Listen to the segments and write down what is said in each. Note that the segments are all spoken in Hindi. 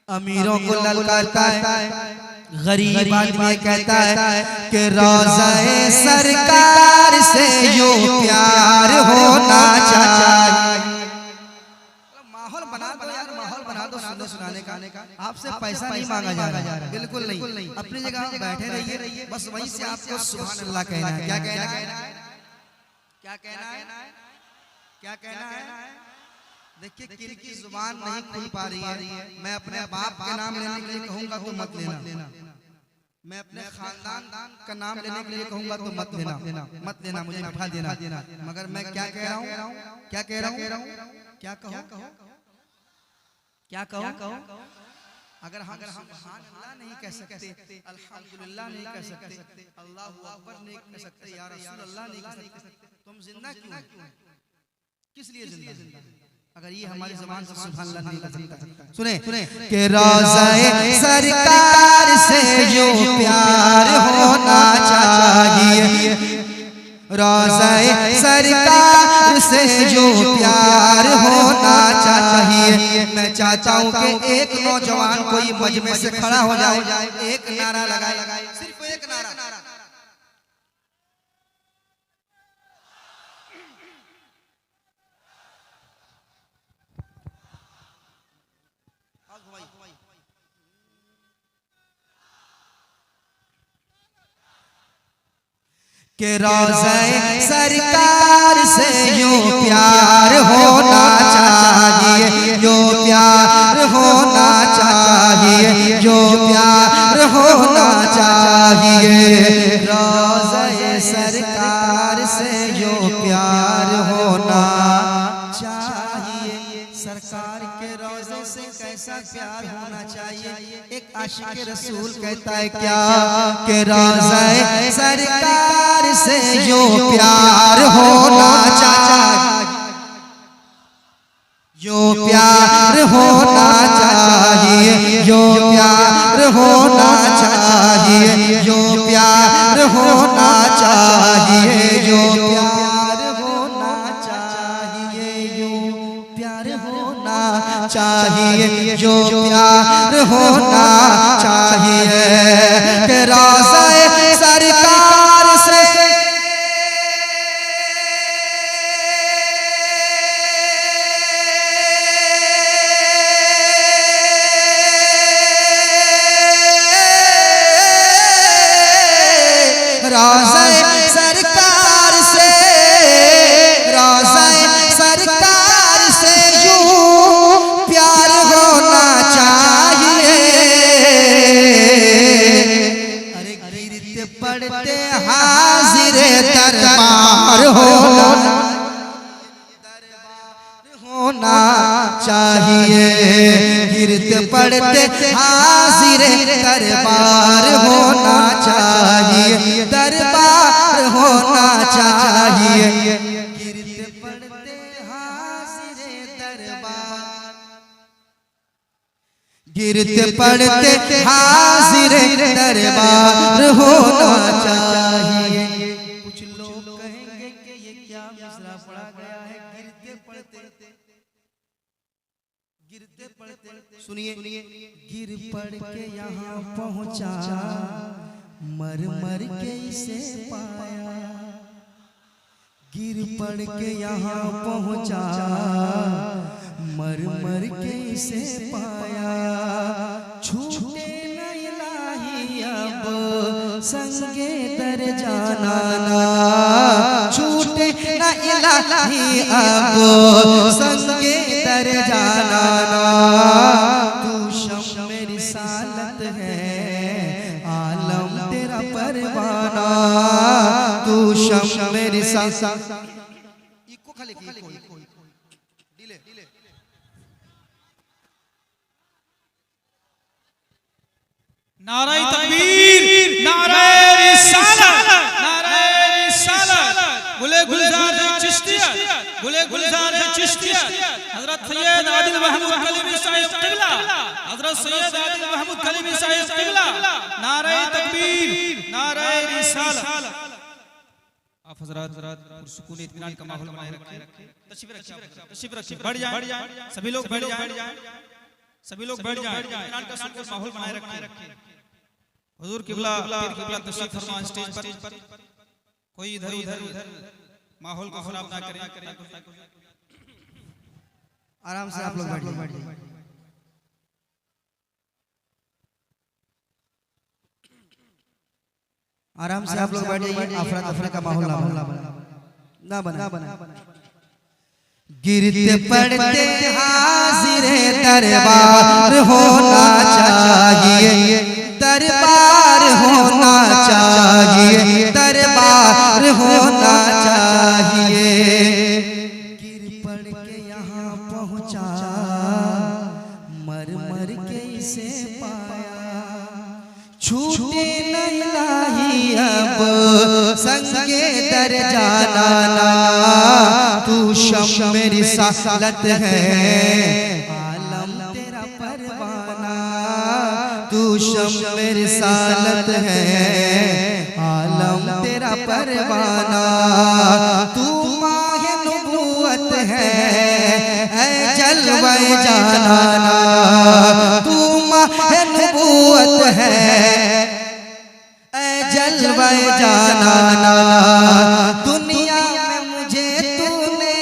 अमीरों को ललकारता है, गरीब आदमी कहता है कि रोज़े सरकार से जो प्यार होना चाहिए। माहौल बना दो यार, माहौल बना दो सुनने सुनाने का। आपसे पैसा नहीं मांगा जा रहा, बिल्कुल नहीं। अपनी जगह बैठे रहिए, बस वहीं से आपको सुभान अल्लाह कहना है। क्या कहना है? क्या कहना है? क्या कहना है? देखिए किनकी जुबान नहीं खुल पा रही है। मैं अपने बाप के नाम लेने के लिए कहूंगा तो मत लेना, मैं अपने खानदान का नाम लेने के लिए कहूंगा तो मत लेना, मुझे बैठा देना। मगर मैं क्या कह रहा हूँ, क्या कह रहा हूँ, क्या कहो, क्या कहो। अगर हम सुभान अल्लाह नहीं कह सकते, अल्हम्दुलिल्लाह नहीं कह सकते, अल्लाहु अकबर नहीं कह सकते, या रसूल अल्लाह नहीं कह सकते, तुम जिंदा क्यों? किस लिए जिंदा? अगर ये हमारी ज़बान से सुभान अल्लाह नहीं कर सकता। सुने कि रोज़े सरकार से जो प्यार होना चाहिए, रोज़े सरकार से जो प्यार होना चाहिए। मैं चाहता हूँ कि एक नौजवान कोई मजमे से खड़ा हो जाए, एक नारा लगाए, सिर्फ एक नारा। कि रोज़े सरकार से जो प्यार होना चाहिए, जो प्यार होना चाहिए, जो प्यार होना चाहिए। रोज़े सरकार से जो प्यार होना चाहिए। सरकार के रोज़े से कैसा प्यार होना चाहिए? एक आशिक रसूल कहता है क्या कि रोज़े सरकार से जो प्यार होना चाहिए, जो प्यार होना चाहिए, जो प्यार होना चाहिए, जो प्यार होना चाहिए, जो प्यार होना चाहिए, जो प्यार होना चाहिए, जो प्यार होना चाहिए। कि रोज़े सरकार से रोज़े सरकार से, रोज़े सरकार से जो प्यार होना चाहिए। अरे गिरते पड़ते हाजिर दरबार होना चाहिए, गिरते पड़ते हाजिर दरबार होना चाहिए, दरबार होना चाहिए। गिरते पड़ते हाजिर दरबार, गिरते पड़ते हाजिर दरबार होना चाहिए। कुछ लोग कहेंगे कि ये क्या मिसरा पढ़ा गया है? गिरते पड़ते, गिरते पड़ते। सुनिए, गिर पड़ के यहाँ पहुँचा, मर मर के इसे पाया। गिर पड़ के यहाँ पहुँचा, मर मर के इसे पाया। छूटे न इलाही अब संगे दर जाना, छूटे न इलाही अब संगे दर जाना। तू शम्मे रिसालत है, आलम तेरा परवाना, तू शम्मे रिसालत। इको खाली डिले नाराए तकबीर, नाराए रिसालत, नाराए रिसालत। गुले गुलजार चिश्तिया, गुले गुलजार चिश्तिया। हजरत सैयद आदिल महमूद कलीमी साहिब क़िबला, हजरत सैयद आदिल महमूद कलीमी साहिब क़िबला। नाराए तकबीर, नाराए रिसालत। आप हजरत सुकून इत्मीनान का माहौल बनाए रखें। तशरीफ रखिए, बढ़ जाए, सभी लोग बढ़ जाए, सभी लोग बैठ जाएं, इत्मीनान का सुकून माहौल बनाए रखें। हुजूर किबला तशरीफ फरमा स्टेज पर, कोई इधर उधर माहौल को खराब ना करें। आराम से आप लोग बैठ जाइए। आराम से आप लोग बैठ जाइए, अफरा तफरी का माहौल ना बना। गिरते पड़ते हाजिरे दरबार होना चाहिए, दरबार होना चाहिए, दरबार होना चाहिए। गिर पड़ के यहाँ पहुँचा, मर मर के इसे पाया, छूटे नहीं लाही अब संगे दर जाना ना। तू शम मेरी सालत है, आलम तेरा परवाना। तू शम मेरी सालत है, आलम तेरा परवाना। तू माहे नबूवत है, जलवे जाना। तू माहे नबूवत है, जलवे जाना। दुनिया में मुझे तूने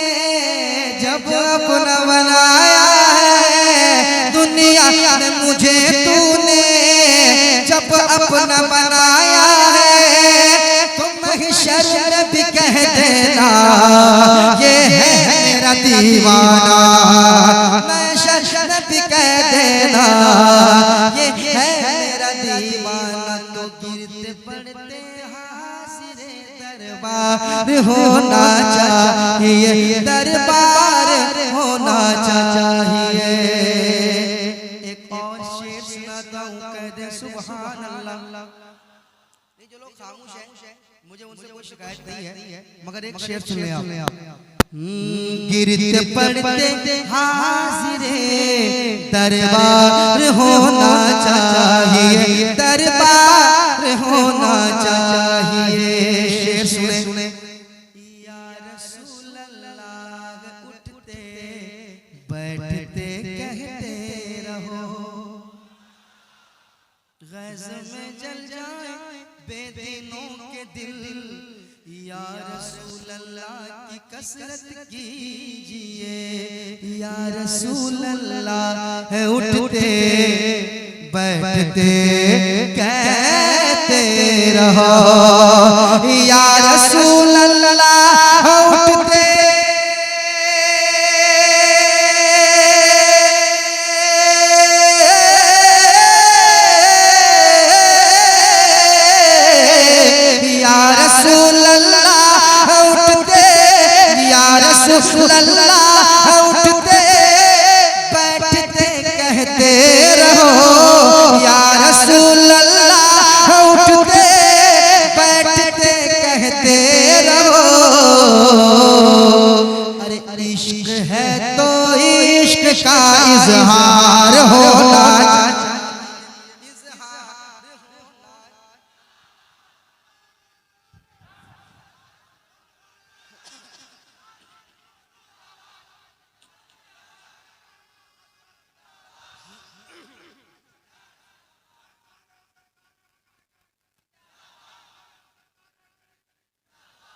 जब अपना बनाया है, दुनिया में मुझे तूने जब अपना बनाया है, तो महशर में भी कह देना ये है मेरा दीवाना। महशर में भी कह देना ये है मेरा दीवाना। तो गिरते पड़ते हाजिरे दरबार होना चाहिए, दरबार होना चाहिए। एक और शेर सुनाता हूँ, कह दे सुभान अल्लाह। ये जो लोग खामोश हैं, मुझे उनसे कोई शिकायत नहीं है, मगर एक शेर सुन ले आप। गिरते पड़ते हाजिरे दरबार होना चाहिए, दरबार होना चाहिए। शेर सुने। या रसूल अल्लाह, उठते बैठते कहते रहो, गज़ में जल जाए बेदीनों के दिल। या रसूल अल्लाह की कसरत कीजिए, या रसूल अल्लाह उठते बैठते कहते रहो। या रसूल अल्लाह उठते अल्लाह उठते बैठते कहते रहो। या रसूल अल्लाह उठते बैठते कहते रहो। अरे इश्क है तो इश्क का इजहार होना चाहिए।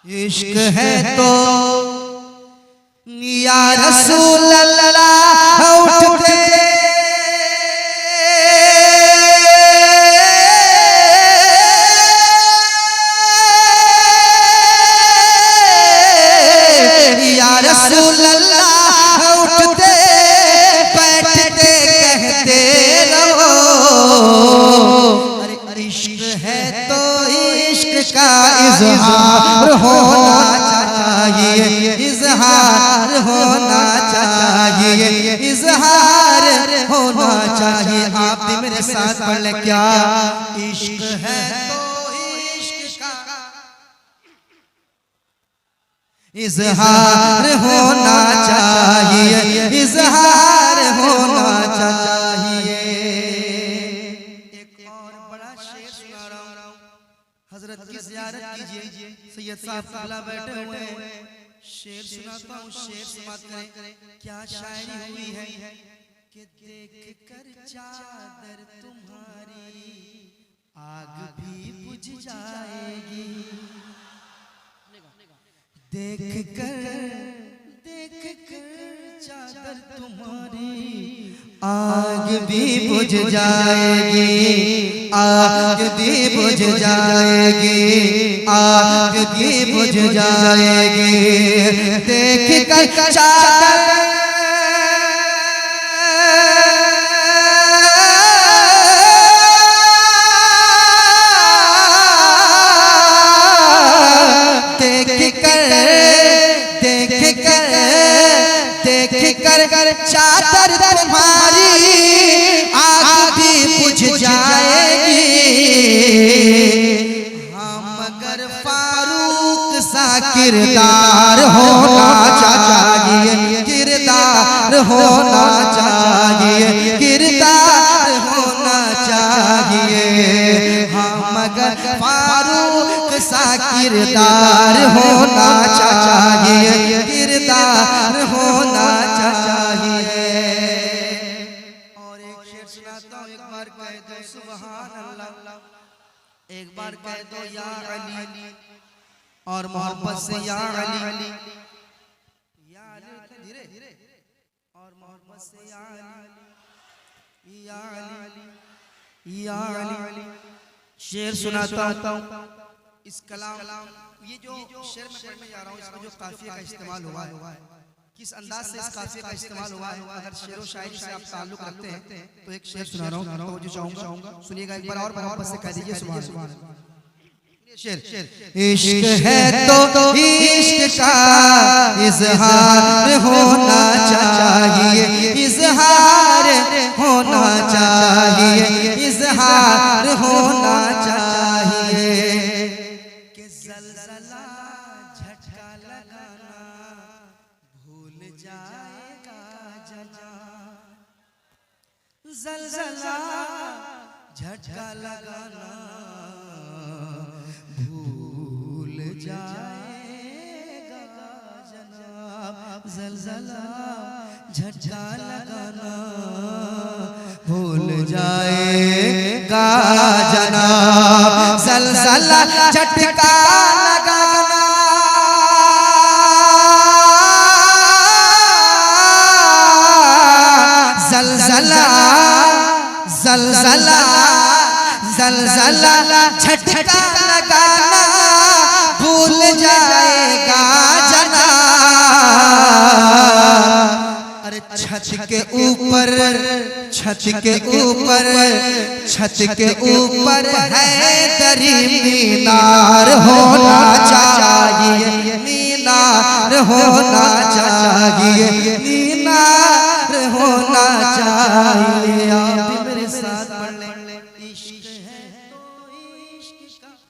इश्क है तो या रसूल अल्लाह उठते या रसूल अल्लाह उठते बैठते कहते रहो। अरे इश्क है तो इश्क का इजहार होना चाहिए, इजहार होना चाहिए, इजहार होना चाहिए। आप भी मेरे साथ पढ़ ले, क्या इश्क है तो इश्क का इजहार होना चाहिए, इजहार होना चाहिए। एक और बड़ा शेर सुना रहा हूँ, हजरत की ज़ियारत कीजिए, सैयद साहब किबला बैठे हुए हैं। शेर सुनाता हूँ, शेर समाप्त करें। क्या शायरी हुई है कि देख कर चादर तुम्हारी आग भी बुझ जाएगी, देख कर चादर तुम्हारी आग भी बुझ जाएगी, आग भी बुझ जाएगी, आग भी बुझ जाएगी। देख कर चादर चादर तुम्हारी आग भी बुझ जाएगी। हम मगर फारूक सा किरदार होना चाहिए, किरदार होना चाहिए, किरदार होना चाहिए। हम मगर फारूक सा किरदार होना चाहिए, किरदार होना चाहिए। और एक शेर सुनाता हूँ, एक बार कह दो सुभान अल्लाह, एक बार कह दो या अली, और मोहब्बत से या अली, या अली धीरे धीरे, और मोहब्बत से या अली, या अली, या अली। शेर सुनाता हूँ। इस कलाम, ये जो शेर में पढ़ने जा रहा हूँ, इसमें जो काफिया का इस्तेमाल हुआ है, किस अंदाज से इस काफिया का इस्तेमाल हुआ है, अगर शेर व शायरी से आप ताल्लुक रखते हैं तो एक शेर सुना रहा हूँ, तो जो चाहूंगा सुनिएगा एक बार, और मोहब्बत से कह दीजिए सुभान अल्लाह। शेर। इश्क है तो इश्क का इजहार होना चाहिए, इजहार होना चाहिए, इजहार होना चाहिए। कि ज़लज़ला झटका लगाना भूल जाएगा जना, ज़लज़ला झटका लगाना भूल जाएगा जनाब, ज़लज़ला झटका लगाना भूल जाएगा जनाब, ज़लज़ला झटका लगाना ज़लज़ला ज़लज़ला ज़लज़ला झटका लगाना भूल जाएगा जनाब। अरे छत के ऊपर, छत के ऊपर, छत के ऊपर हैदरी मीनार होना चाहिए, मीनार होना चाहिए, मीनार होना चाहिए। आप भी मेरे साथ पढ़ लें। इश्क है तो इश्क का,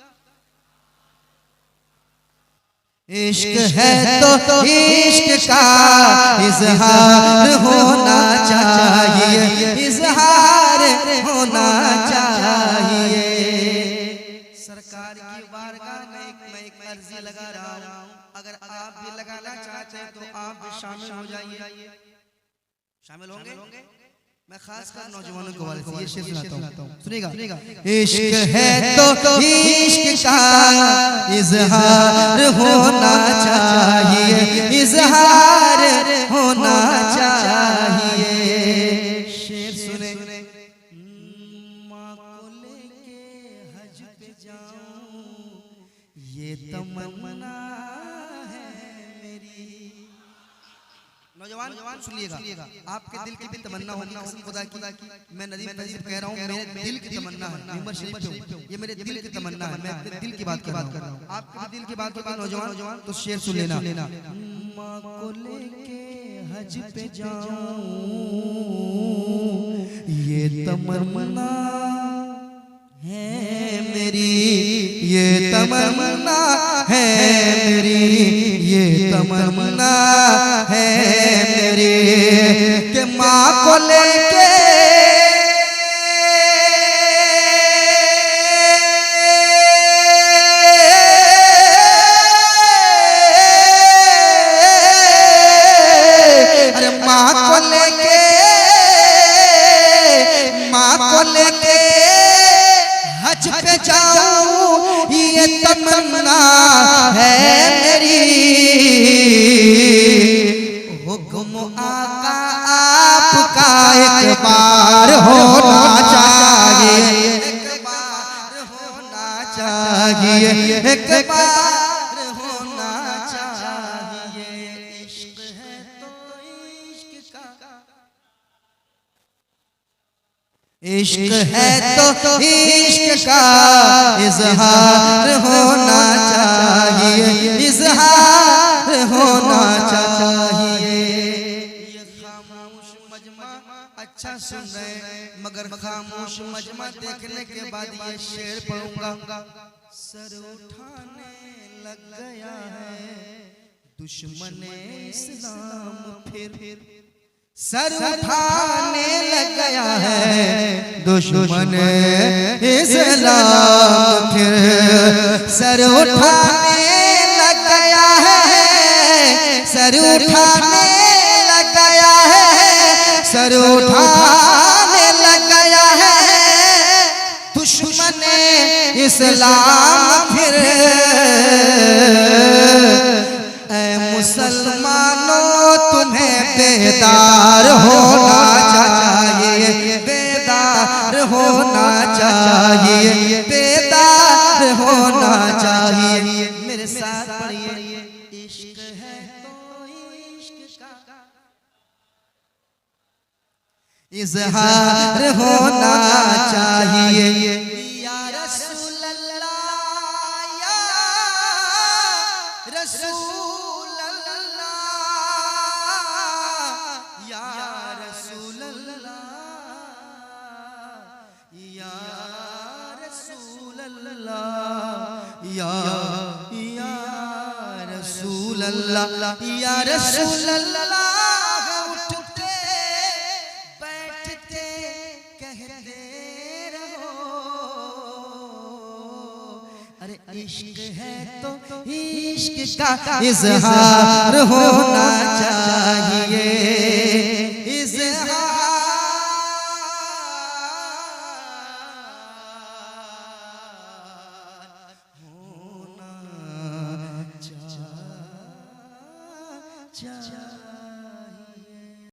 इश्क है तो इश्क का इजहार होना चाहिए, इजहार होना चाहिए। सरकार की बारगाह में मैं एक अर्जी लगा रहा हूँ, अगर आप भी लगाना चाहते हैं तो आप भी शामिल हो जाइए। शामिल होंगे? मैं खास कर नौजवानों को वाले से ये शेर सुनाता हूँ, सुनिएगा। इश्क है तो इश्क का इजहार होना चाहिए, इजहार होना चाहिए। शेर सुने। माँ को लेके हज पे जाऊं ये तमन्ना है मेरी। नौजवान सुनिएगा, आपके दिल की भी तमन्ना होगी कसम खुदा की, मैं नदीम तहसीब कह रहा हूँ, मेरे दिल की तमन्ना है, मेंबर शरीफ पे ये मेरे दिल की तमन्ना है, मैं अपने दिल की बात कर रहा हूँ। आपके भी दिल की बात होगी नौजवान, तो शेर सुन लेना। माँ को लेके हज पे जाऊं ये तमन्ना है मेरी, ये तमन्ना है मेरी, ये तमन्ना है मेरी, कि माँ को लेके अरे माँ को लेके लेके हज पे जाऊं ये तमन्ना है मेरी। हुक्म आका आपका एक बार होना चाहिए, एक बार होना चाहिए, एक बार होना चाहिए। इश्क है तो इश्क का, इश्क है तो इश्क का इजहार होना चाहिए, इजहार होना चाहिए। ये खामोश मजमा अच्छा सुन रहे हैं, मगर खामोश मजमा देखने के बाद ये शेर पढ़ूंगा। सर उठाने लग गया है दुश्मन इस्लाम फिर, सर उठाने लग गया है दुश्मन इस्लाम फिर, सर उठाने लग गया है, सर उठाने लग गया है, सर उठाने लग गया है दुश्मन इस्लाम फिर। ऐ मुसलमानों तुम्हें बेदार होना चाहिए, बेदार होना चाहिए, बेदार होना चाहिए। मेरे साथ पढ़िए, इश्क है तो इश्क का इजहार होना चाहिए। या रसूल अल्लाह, या रसूल अल्लाह, या रसूल अल्लाह, या रसूल अल्लाह, या रसूल अल्लाह, या रसूल अल्लाह। उठते बैठते कहते रहो, अरे इश्क है तो इश्क का इजहार होना चाहिए, इजहार होना चाहिए।